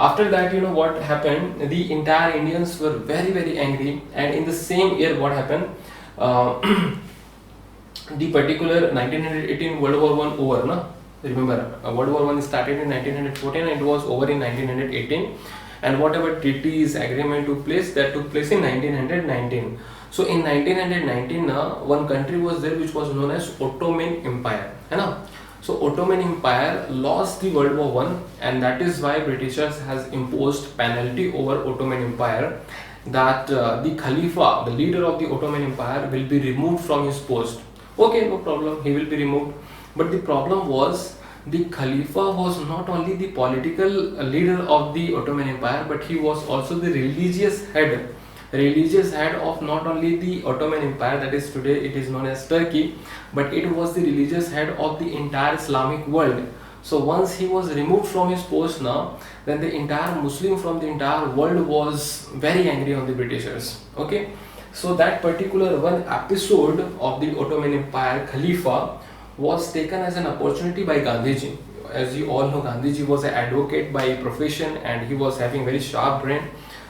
After that, what happened, the entire Indians were very angry, and in the same year what happened, uh, the particular 1918 World War One over, na? Remember, World War One started in 1914 and it was over in 1918, and whatever treaties, agreement took place, that took place in 1919. So in 1919, one country was there which was known as Ottoman Empire, है ना? So Ottoman Empire lost the World War One, and that is why Britishers has imposed penalty over Ottoman Empire, that the Khalifa, the leader of the Ottoman Empire, will be removed from his post. Okay, no problem, he will be removed. But the problem was, the Khalifa was not only the political leader of the Ottoman Empire, but he was also the religious head of not only the Ottoman Empire, that is today it is known as Turkey, but it was the religious head of the entire Islamic world. So once he was removed from his post now, then the entire Muslim from the entire world was very angry on the Britishers. Okay, so that particular one episode of the Ottoman Empire, Khalifa, was taken as an opportunity by Gandhiji. As you all know, Gandhiji was an advocate by profession and he was having very sharp brain.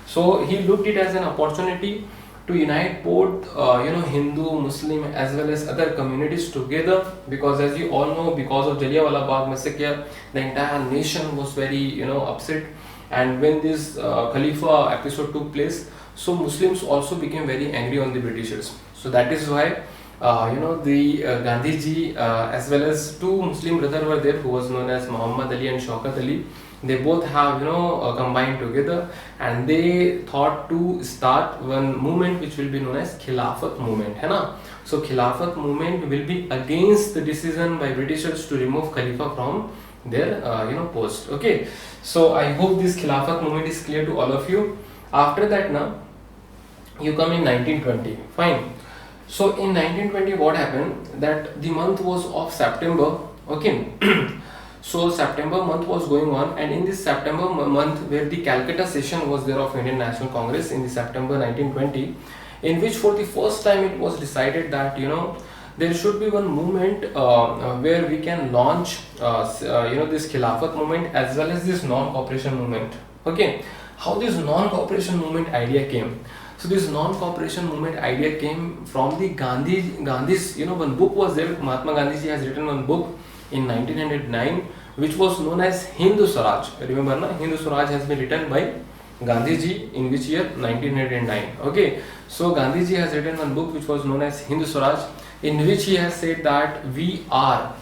So he looked it as an opportunity to unite both Hindu, Muslim as well as other communities together, because as you all know, because of Jallianwala Bagh massacre, the entire nation was very upset. And when this Khalifa episode took place, so Muslims also became very angry on the Britishers. So that is why the Gandhiji as well as two Muslim brothers were there, who was known as Muhammad Ali and Shaukat Ali. They both have combined together, and they thought to start one movement which will be known as Khilafat movement, है ना? So Khilafat movement will be against the decision by Britishers to remove Khalifa from their post. Okay, so I hope this Khilafat movement is clear to all of you. After that, now you come in 1920. Fine. So in 1920, what happened, that the month was of September. Okay. So September month was going on, and in this September month, where the Calcutta session was there of Indian National Congress in the September 1920, in which for the first time it was decided that there should be one movement where we can launch this Khilafat movement as well as this non-cooperation movement. Okay, how this non-cooperation movement idea came? So this non-cooperation movement idea came from the Gandhi's one book was there. Mahatma Gandhiji has written one book in 1909 which was known as Hindu Swaraj. Remember, na? Hindu Swaraj has been written by Gandhiji in which year? 1909. Okay, so Gandhiji has written one book which was known as Hindu Swaraj, in which he has said that we are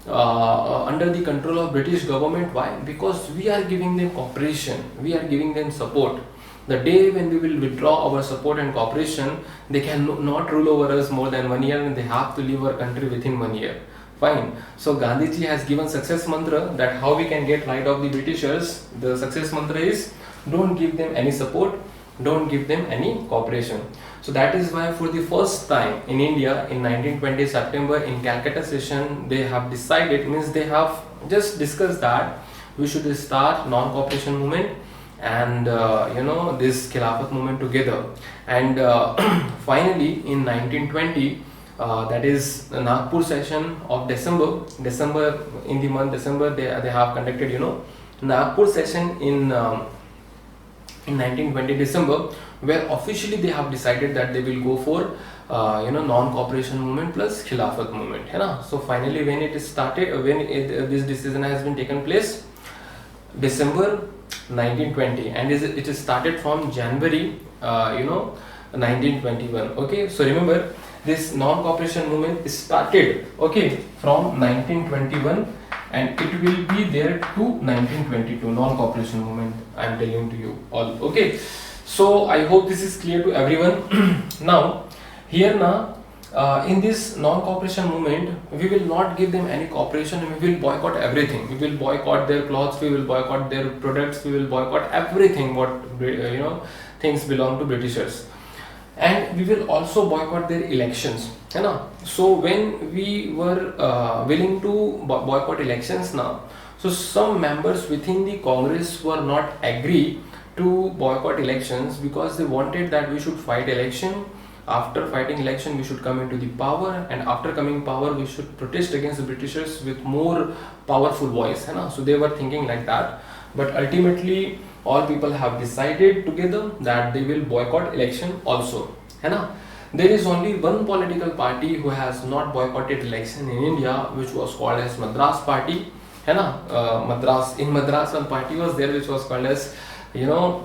under the control of British government. Why? Because we are giving them cooperation, we are giving them support. The day when we will withdraw our support and cooperation, they can not rule over us more than 1 year, and they have to leave our country within 1 year. Fine. So Gandhiji has given success mantra that how we can get rid of the Britishers. The success mantra is, don't give them any support, don't give them any cooperation. So that is why for the first time in India in 1920 September in Calcutta session, they have decided, means they have just discussed that we should start non-cooperation movement and this Khilafat movement together. And finally in 1920, that is the Nagpur session of December in the month December, they have conducted Nagpur session in 1920 December, where officially they have decided that they will go for non-cooperation movement plus Khilafat movement, है ना? So finally when it is started, this decision has been taken place December 1920, and it is started from January 1921. Okay, so remember this non-cooperation movement started from 1921 and it will be there to 1922. Non-cooperation movement, I am telling to you all. Okay, so I hope this is clear to everyone. Now here in this non-cooperation movement, we will not give them any cooperation. We will boycott everything. We will boycott their clothes, we will boycott their products, we will boycott everything what things belong to Britishers, and we will also boycott their elections, है ना? So when we were willing to boycott elections now, so some members within the Congress were not agree to boycott elections because they wanted that we should fight election. After fighting election, we should come into the power, and after coming power, we should protest against the Britishers with more powerful voice, है ना? So they were thinking like that. but ultimately all people have decided together that they will boycott election also, है ना. There is only one political party who has not boycotted election in India, which was called as Madras Party, है ना. Madras one party was there which was called as, you know,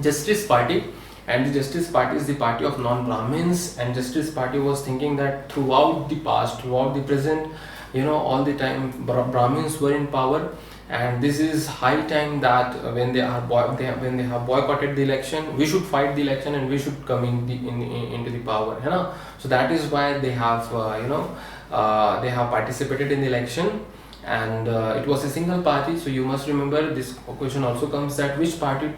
Justice Party. And the Justice Party is the party of non-Brahmins, and Justice Party was thinking that throughout the past, throughout the present, you know, all the time Brahmins were in power, and this is high time that when they have boycotted the election, we should fight the election and we should come into the power, you know. So that is why they have they have participated in the election, and it was a single party. So you must remember, this question also comes that which party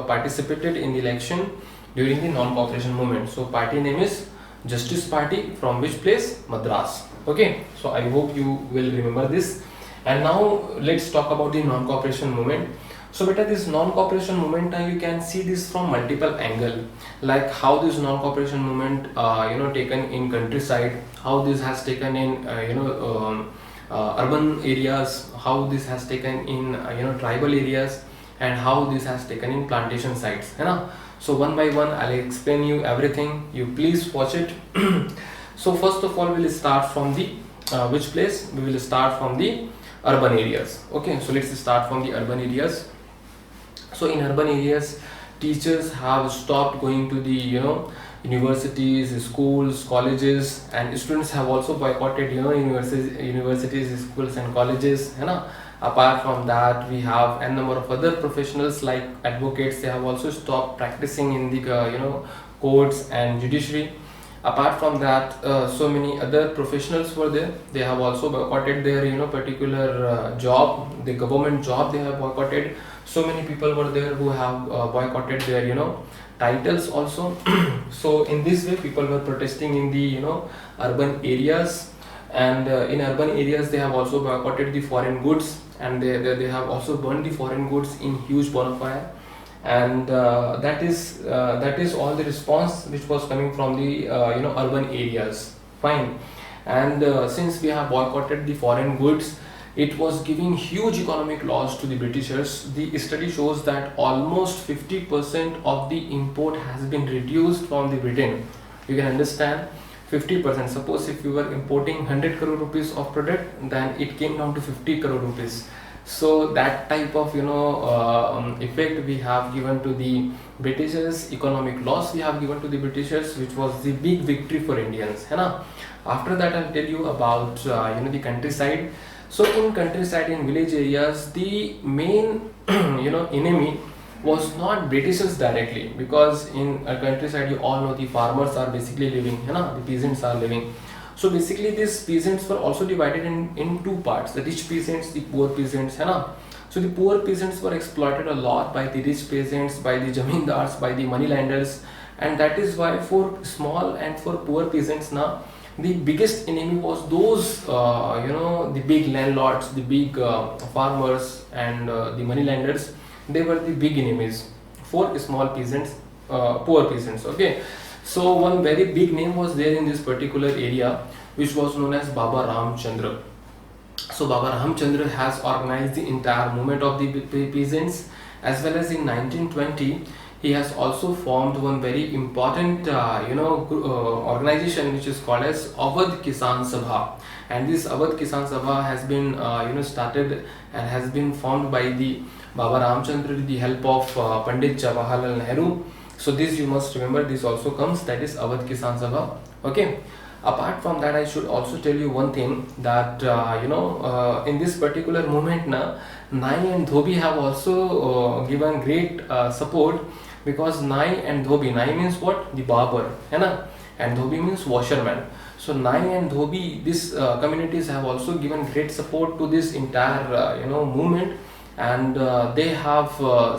participated in the election during the non-cooperation movement. So party name is Justice Party, from which place? Madras. Okay, so I hope you will remember this. And now let's talk about the non-cooperation movement. So beta, this non-cooperation movement, you can see this from multiple angle, like how this non-cooperation movement taken in countryside, how this has taken in urban areas, how this has taken in tribal areas, and how this has taken in plantation sites, है ना. So one by one I'll explain you everything, you please watch it. So first of all, we'll start from the which place? We will start from the urban areas. Okay, so let's start from the urban areas. So in urban areas, teachers have stopped going to the universities, schools, colleges, and students have also boycotted universities, schools and colleges, है ना. Apart from that, we have a number of other professionals like advocates. They have also stopped practicing in the courts and judiciary. Apart from that, so many other professionals were there. They have also boycotted their particular job, the government job. They have boycotted. So many people were there who have boycotted their titles also. So in this way, people were protesting in the urban areas. And in urban areas, they have also boycotted the foreign goods, and they have also burned the foreign goods in huge bonfire. And that is all the response which was coming from the urban areas. Fine. And since we have boycotted the foreign goods, it was giving huge economic loss to the Britishers. The study shows that almost 50% of the import has been reduced from the Britain. You can understand, 50%. Suppose if you were importing 100 crore rupees of product, then it came down to 50 crore rupees. So that type of effect we have given to the Britishers, economic loss we have given to the Britishers, which was the big victory for Indians, है ना. After that, I'll tell you about the countryside. So in countryside, in village areas, the main enemy was not Britishers directly, because in a countryside, you all know, the farmers are basically living, है ना, the peasants are living. So basically, these peasants were also divided in two parts: the rich peasants, the poor peasants, है ना. So the poor peasants were exploited a lot by the rich peasants, by the zamindars, by the moneylenders, and that is why for small and for poor peasants now, the biggest enemy was those the big landlords, the big farmers, and the moneylenders. They were the big enemies for small peasants, poor peasants. Okay, so one very big name was there in this particular area, which was known as Baba Ramchandra. So Baba Ramchandra has organized the entire movement of the peasants, as well as in 1920 he has also formed one very important organization which is called as Awadh Kisan Sabha. And this Awadh Kisan Sabha has been started and has been formed by the Baba Ramchandra with the help of Pandit Jawaharlal Nehru. So this you must remember, this also comes, that is Awadh Kisan Sabha. Okay. Apart from that, I should also tell you one thing, that in this particular movement now, Nai and Dhobi have also given great support, because Nai and Dhobi, Nai means what? The barber, है ना, and Dhobi means washerman. So Nai and Dhobi, these communities have also given great support to this entire movement, and they have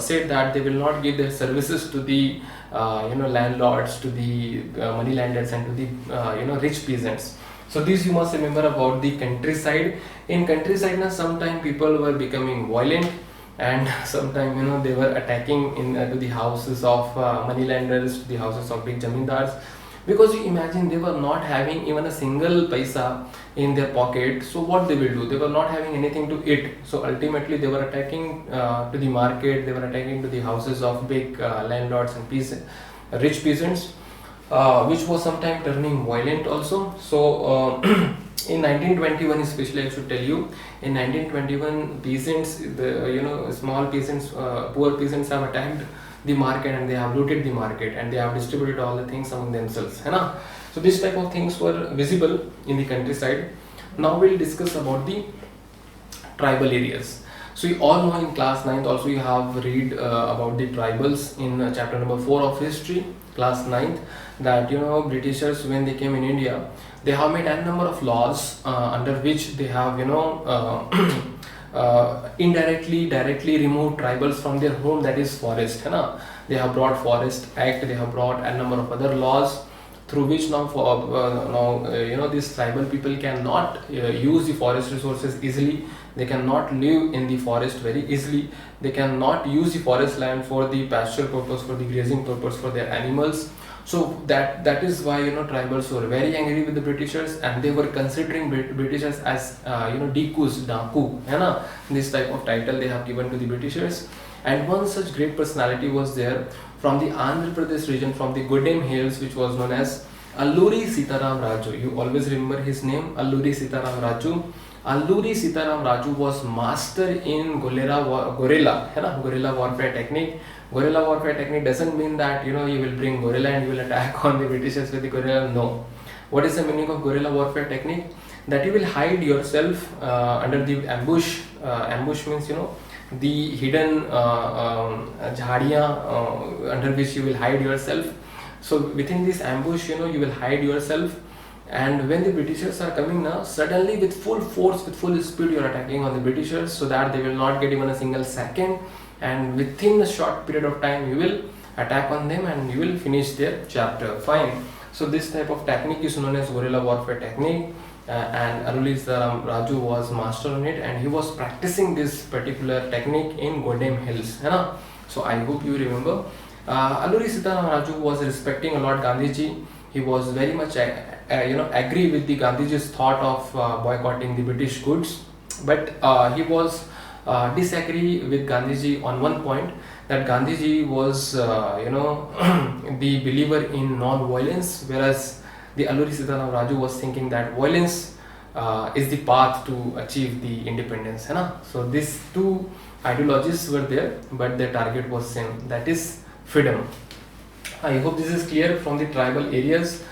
said that they will not give their services to the landlords, to the moneylenders, and to the rich peasants. So this you must remember about the countryside. In countryside now, sometimes people were becoming violent, and sometimes they were attacking to the houses of moneylenders, to the houses of big zamindars, because you imagine they were not having even a single paisa in their pocket. So what they will do, they were not having anything to eat. So ultimately they were attacking to the market, they were attacking to the houses of big landlords and rich peasants, which was sometimes turning violent also. So in 1921 especially, I should tell you, in 1921 peasants, the small peasants, poor peasants have attacked the market, and they have looted the market, and they have distributed all the things among themselves, है ना. So this type of things were visible in the countryside. Now we'll discuss about the tribal areas. So you all know in class 9th also you have read about the tribals in chapter number 4 of history, class 9th, that Britishers, when they came in India, they have made a number of laws under which they have indirectly, directly removed tribals from their home, that is forest, है ना. They have brought Forest Act, they have brought a number of other laws through which now these tribal people cannot use the forest resources easily. They cannot live in the forest very easily. They cannot use the forest land for the pasture purpose, for the grazing purpose, for their animals. So that is why tribals were very angry with the Britishers, and they were considering Britishers as Dikus, Daku, है ना. This type of title they have given to the Britishers. And one such great personality was there from the Andhra Pradesh region, from the Godem Hills, which was known as Alluri Sitaram Raju. You always remember his name, Alluri Sitaram Raju. Alluri Sitaram Raju was master in guerrilla warfare technique. Guerrilla warfare technique doesn't mean that you will bring gorilla and you will attack on the Britishers with the gorilla. No. What is the meaning of guerrilla warfare technique? That you will hide yourself under the ambush. Ambush means the hidden jhadiyan under which you will hide yourself. So within this ambush, you will hide yourself, and when the Britishers are coming now, suddenly with full force, with full speed, you are attacking on the Britishers, so that they will not get even a single second, and within a short period of time you will attack on them and you will finish their chapter. Fine. So this type of technique is known as guerrilla warfare technique. And Alluri Sitaram Raju was master on it, and he was practicing this particular technique in Godem Hills, है ना. So I hope you remember. Alluri Sitaram Raju was respecting a lot Gandhiji. He was very much agree with the Gandhiji's thought of boycotting the British goods, but he was disagree with Gandhiji on one point, that Gandhiji was the believer in non-violence, whereas the Alluri Sitaram Raju was thinking that violence is the path to achieve the independence, है ना. So these two ideologies were there, but their target was same, that is freedom. I hope this is clear from the tribal areas.